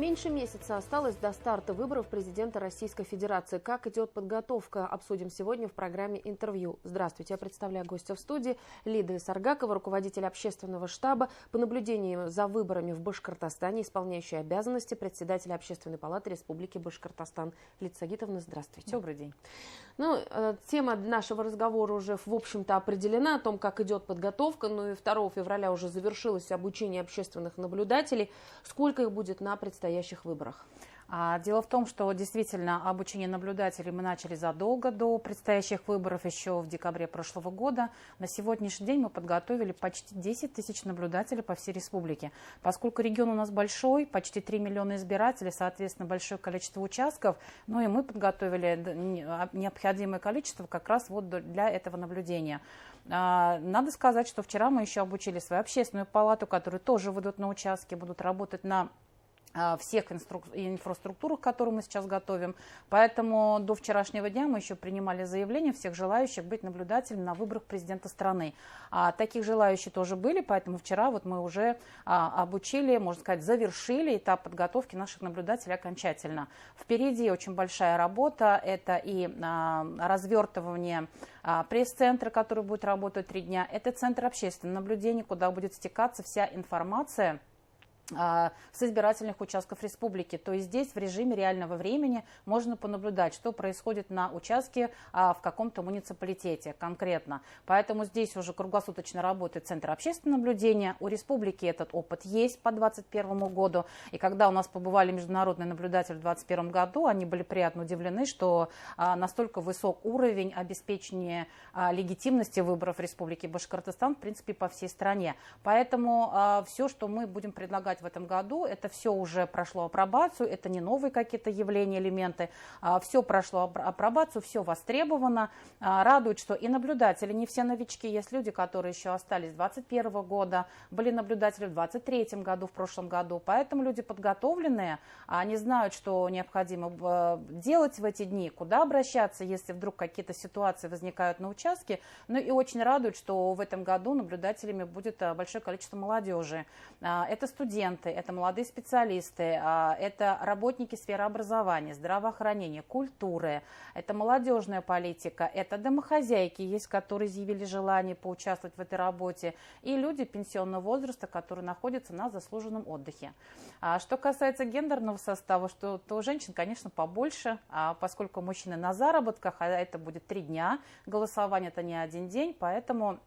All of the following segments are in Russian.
Меньше месяца осталось до старта выборов президента Российской Федерации. Как идет подготовка, обсудим сегодня в программе «Интервью». Здравствуйте, я представляю гостя в студии. Лидия Саргакова, руководитель общественного штаба по наблюдению за выборами в Башкортостане, исполняющая обязанности председателя Общественной палаты Республики Башкортостан. Лидия Сагитовна, здравствуйте. Добрый день. Тема нашего разговора уже, в общем-то, определена, о том, как идет подготовка. Ну и 2 февраля уже завершилось обучение общественных наблюдателей. Сколько их будет на предстоящих выборах? Дело в том, что действительно обучение наблюдателей мы начали задолго до предстоящих выборов, еще в декабре прошлого года. На сегодняшний день мы подготовили почти 10 тысяч наблюдателей по всей республике. Поскольку регион у нас большой, почти 3 миллиона избирателей, соответственно, большое количество участков, и мы подготовили необходимое количество как раз вот для этого наблюдения. Надо сказать, что вчера мы еще обучили свою общественную палату, которые тоже выйдут на участки, будут работать на всех инфраструктурах, которые мы сейчас готовим. Поэтому до вчерашнего дня мы еще принимали заявления всех желающих быть наблюдателем на выборах президента страны. Таких желающих тоже были, поэтому вчера мы уже обучили, можно сказать, завершили этап подготовки наших наблюдателей окончательно. Впереди очень большая работа, это и развертывание пресс-центра, который будет работать 3 дня, это центр общественного наблюдения, куда будет стекаться вся информация с избирательных участков республики. То есть здесь в режиме реального времени можно понаблюдать, что происходит на участке в каком-то муниципалитете конкретно. Поэтому здесь уже круглосуточно работает Центр общественного наблюдения. У республики этот опыт есть по 2021 году. И когда у нас побывали международные наблюдатели в 2021 году, они были приятно удивлены, что настолько высок уровень обеспечения легитимности выборов Республики Башкортостан, в принципе, по всей стране. Поэтому все, что мы будем предлагать в этом году, это все уже прошло апробацию, это не новые какие-то явления, элементы, все прошло апробацию, все востребовано. Радует, что и наблюдатели, не все новички, есть люди, которые еще остались с 2021 года, были наблюдатели в 2023 году, в прошлом году, поэтому люди подготовленные, они знают, что необходимо делать в эти дни, куда обращаться, если вдруг какие-то ситуации возникают на участке. Ну и очень радует, что в этом году наблюдателями будет большое количество молодежи. Это студенты, это молодые специалисты, это работники сферы образования, здравоохранения, культуры, это молодежная политика, это домохозяйки, есть, которые изъявили желание поучаствовать в этой работе, и люди пенсионного возраста, которые находятся на заслуженном отдыхе. Что касается гендерного состава, то женщин, конечно, побольше, поскольку мужчины на заработках, а это будет 3 дня, голосование это не 1 день, поэтому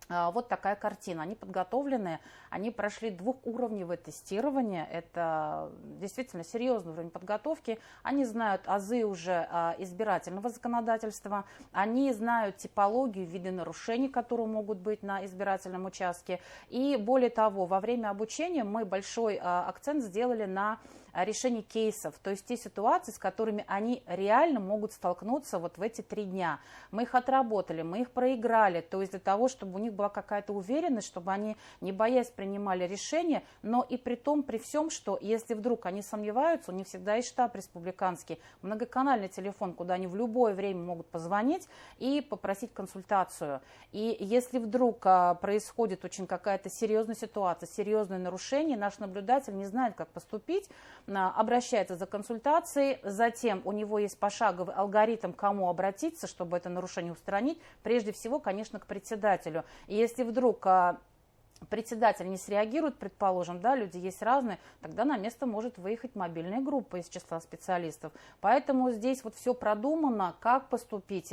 вот такая картина. Они подготовленные, они прошли 2-уровневое тестирование. Это действительно серьезный уровень подготовки. Они знают азы уже избирательного законодательства, они знают типологию, виды нарушений, которые могут быть на избирательном участке. И более того, во время обучения мы большой акцент сделали на решение кейсов, то есть те ситуации, с которыми они реально могут столкнуться вот в эти 3 дня. Мы их отработали, мы их проиграли, то есть для того, чтобы у них была какая-то уверенность, чтобы они, не боясь, принимали решения, но и при том, при всем, что если вдруг они сомневаются, у них всегда есть штаб республиканский, многоканальный телефон, куда они в любое время могут позвонить и попросить консультацию. И если вдруг происходит очень какая-то серьезная ситуация, серьезное нарушение, наш наблюдатель не знает, как поступить, обращается за консультацией, затем у него есть пошаговый алгоритм, к кому обратиться, чтобы это нарушение устранить, прежде всего, конечно, к председателю. И если вдруг председатель не среагирует, предположим, да, люди есть разные, тогда на место может выехать мобильная группа из числа специалистов. Поэтому здесь вот все продумано, как поступить,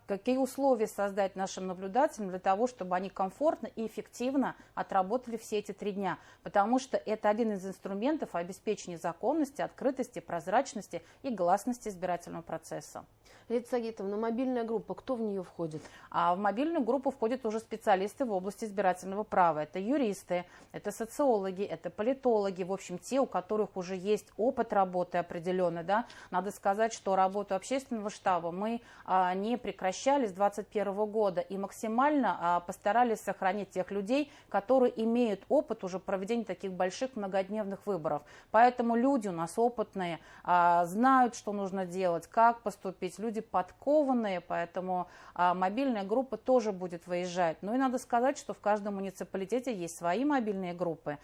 какие условия создать нашим наблюдателям для того, чтобы они комфортно и эффективно отработали все эти 3 дня. Потому что это один из инструментов обеспечения законности, открытости, прозрачности и гласности избирательного процесса. Лидия Сагитовна, мобильная группа, кто в нее входит? В мобильную группу входят уже специалисты в области избирательного права. Это юристы, это социологи, это политологи, в общем, те, у которых уже есть опыт работы определенный. Да? Надо сказать, что работу общественного штаба мы не прекращали с 2021 года и максимально постарались сохранить тех людей, которые имеют опыт уже проведения таких больших многодневных выборов. Поэтому люди у нас опытные, знают, что нужно делать, как поступить, люди подкованные, поэтому мобильная группа тоже будет выезжать. Ну и надо сказать, что в каждом каждом муниципалитете есть свои мобильные группы.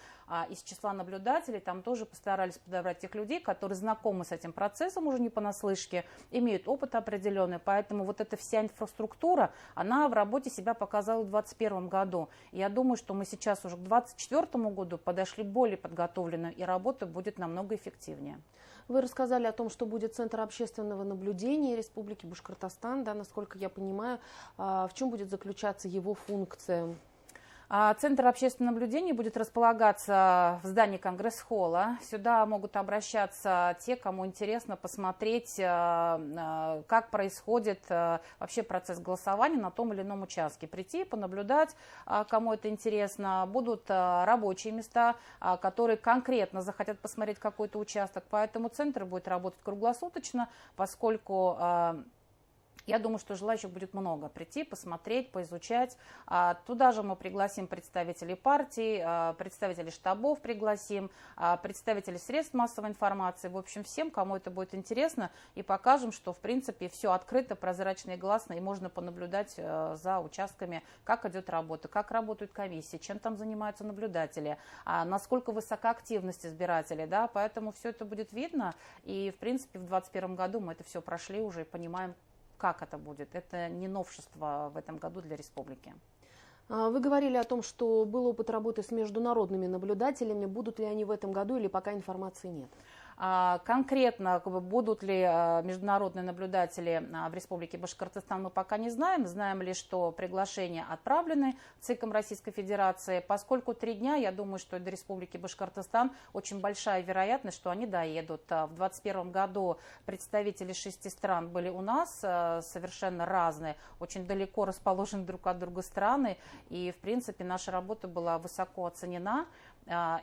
Из числа наблюдателей там тоже постарались подобрать тех людей, которые знакомы с этим процессом уже не понаслышке, имеют опыт определенный. Поэтому вот эта вся инфраструктура, она в работе себя показала в 2021 году. И я думаю, что мы сейчас уже к 2024 году подошли более подготовленно, и работа будет намного эффективнее. Вы рассказали о том, что будет Центр общественного наблюдения Республики Башкортостан, да, насколько я понимаю, в чем будет заключаться его функция? Центр общественного наблюдения будет располагаться в здании Конгресс-холла. Сюда могут обращаться те, кому интересно посмотреть, как происходит вообще процесс голосования на том или ином участке. Прийти, понаблюдать, кому это интересно. Будут рабочие места, которые конкретно захотят посмотреть какой-то участок. Поэтому центр будет работать круглосуточно, поскольку... Я думаю, что желающих будет много прийти, посмотреть, поизучать. Туда же мы пригласим представителей партий, представителей штабов пригласим, представителей средств массовой информации. В общем, всем, кому это будет интересно, и покажем, что в принципе все открыто, прозрачно и гласно, и можно понаблюдать за участками, как идет работа, как работают комиссии, чем там занимаются наблюдатели, насколько высока активность избирателей. Да? Поэтому все это будет видно, и в принципе в 2021 году мы это все прошли уже и понимаем, как это будет. Это не новшество в этом году для республики. Вы говорили о том, что был опыт работы с международными наблюдателями. Будут ли они в этом году или пока информации нет? Конкретно будут ли международные наблюдатели в Республике Башкортостан, мы пока не знаем. Знаем лишь, что приглашения отправлены ЦИКом Российской Федерации. Поскольку 3 дня, я думаю, что до Республики Башкортостан очень большая вероятность, что они доедут. В 2021 году представители 6 стран были у нас, совершенно разные, очень далеко расположены друг от друга страны. И, в принципе, наша работа была высоко оценена.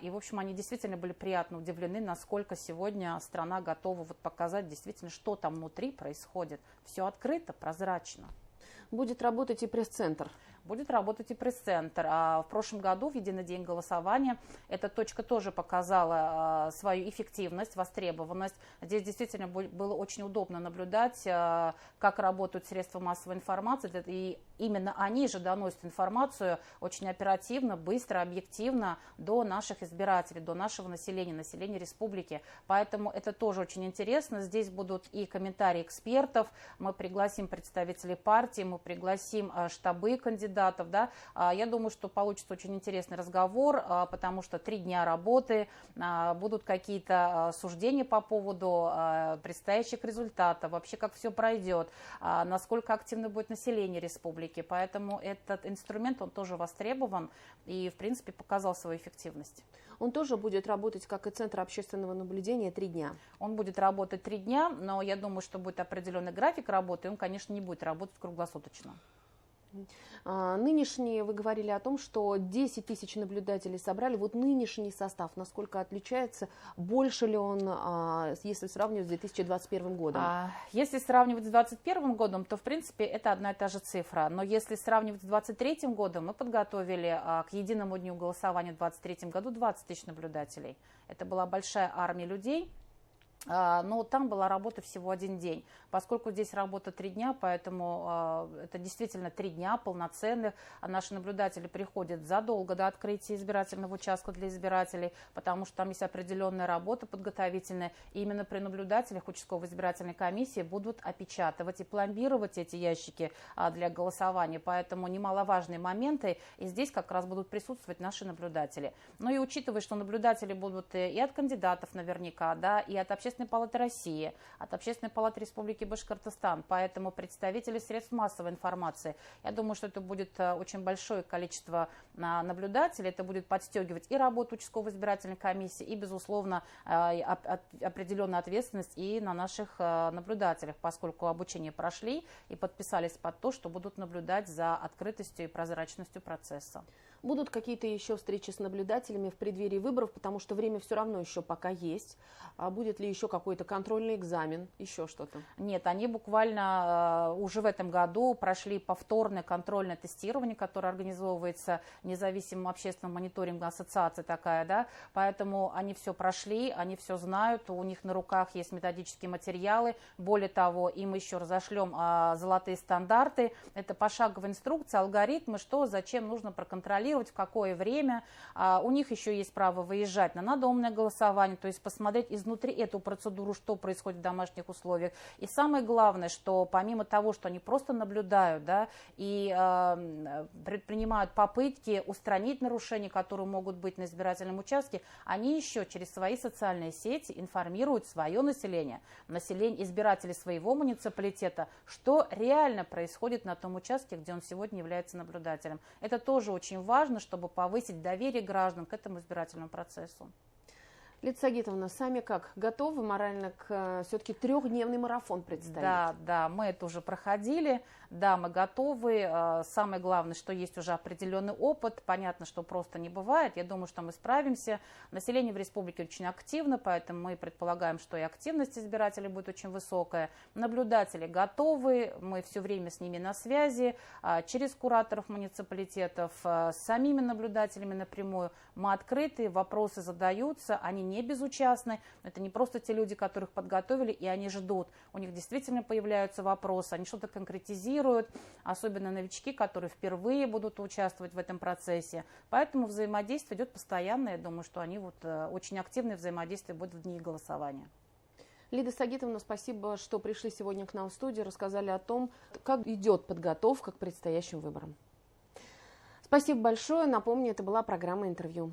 И, в общем, они действительно были приятно удивлены, насколько сегодня страна готова показать действительно, что там внутри происходит. Все открыто, прозрачно. Будет работать и пресс-центр. Будет работать и пресс-центр. В прошлом году, в единый день голосования, эта точка тоже показала свою эффективность, востребованность. Здесь действительно было очень удобно наблюдать, как работают средства массовой информации. И именно они же доносят информацию очень оперативно, быстро, объективно до наших избирателей, до нашего населения, населения республики. Поэтому это тоже очень интересно. Здесь будут и комментарии экспертов, мы пригласим представителей партии, мы пригласим штабы кандидатов. Да? Я думаю, что получится очень интересный разговор, потому что 3 дня работы, будут какие-то суждения по поводу предстоящих результатов, вообще как все пройдет, насколько активно будет население республики. Поэтому этот инструмент, он тоже востребован и, в принципе, показал свою эффективность. Он тоже будет работать, как и Центр общественного наблюдения, 3 дня? Он будет работать 3 дня, но я думаю, что будет определенный график работы, и он, конечно, не будет работать круглосуточно. Нынешние, вы говорили о том, что 10 тысяч наблюдателей собрали. Вот нынешний состав, насколько отличается, больше ли он, если сравнивать с 2021 годом? Если сравнивать с 2021 годом, то в принципе это одна и та же цифра. Но если сравнивать с 2023 годом, мы подготовили к единому дню голосования в 2023 году 20 тысяч наблюдателей. Это была большая армия людей. Но там была работа всего 1 день. Поскольку здесь работа 3 дня, поэтому это действительно 3 дня полноценных. Наши наблюдатели приходят задолго до открытия избирательного участка для избирателей, потому что там есть определенная работа подготовительная. И именно при наблюдателях участковой избирательной комиссии будут опечатывать и пломбировать эти ящики для голосования. Поэтому немаловажные моменты. И здесь как раз будут присутствовать наши наблюдатели. Ну и учитывая, что наблюдатели будут и от кандидатов наверняка, да, и от Общественной палаты России, от Общественной палаты Республики Башкортостан, поэтому представители средств массовой информации. Я думаю, что это будет очень большое количество наблюдателей, это будет подстегивать и работу участковой избирательной комиссии, и, безусловно, определенную ответственность и на наших наблюдателях, поскольку обучение прошли и подписались под то, что будут наблюдать за открытостью и прозрачностью процесса. Будут какие-то еще встречи с наблюдателями в преддверии выборов, потому что время все равно еще пока есть. А будет ли еще какой-то контрольный экзамен, еще что-то? Нет, они буквально уже в этом году прошли повторное контрольное тестирование, которое организовывается независимым общественным мониторингом, ассоциация такая, да, поэтому они все прошли, они все знают, у них на руках есть методические материалы, более того, им еще разошлем золотые стандарты, это пошаговая инструкция, алгоритмы, что, зачем нужно проконтролировать, проконтролировать, в какое время. У них еще есть право выезжать на надомное голосование, то есть посмотреть изнутри эту процедуру, что происходит в домашних условиях. И самое главное, что помимо того, что они просто наблюдают, да, и предпринимают попытки устранить нарушения, которые могут быть на избирательном участке, они еще через свои социальные сети информируют свое население, избирателей своего муниципалитета, что реально происходит на том участке, где он сегодня является наблюдателем. Это тоже очень важно, чтобы повысить доверие граждан к этому избирательному процессу. Лидия Сагитовна, сами как, готовы морально к все-таки трехдневный марафон предстоит? Да, мы это уже проходили, да, мы готовы. Самое главное, что есть уже определенный опыт, понятно, что просто не бывает, я думаю, что мы справимся. Население в республике очень активно, поэтому мы предполагаем, что и активность избирателей будет очень высокая. Наблюдатели готовы, мы все время с ними на связи, через кураторов муниципалитетов, с самими наблюдателями напрямую. Мы открыты, вопросы задаются, они не безучастны, это не просто те люди, которых подготовили, и они ждут. У них действительно появляются вопросы, они что-то конкретизируют, особенно новички, которые впервые будут участвовать в этом процессе. Поэтому взаимодействие идет постоянно, я думаю, что они очень активное взаимодействие будут в дни голосования. Лидия Сагитовна, спасибо, что пришли сегодня к нам в студию, рассказали о том, как идет подготовка к предстоящим выборам. Спасибо большое. Напомню, это была программа «Интервью».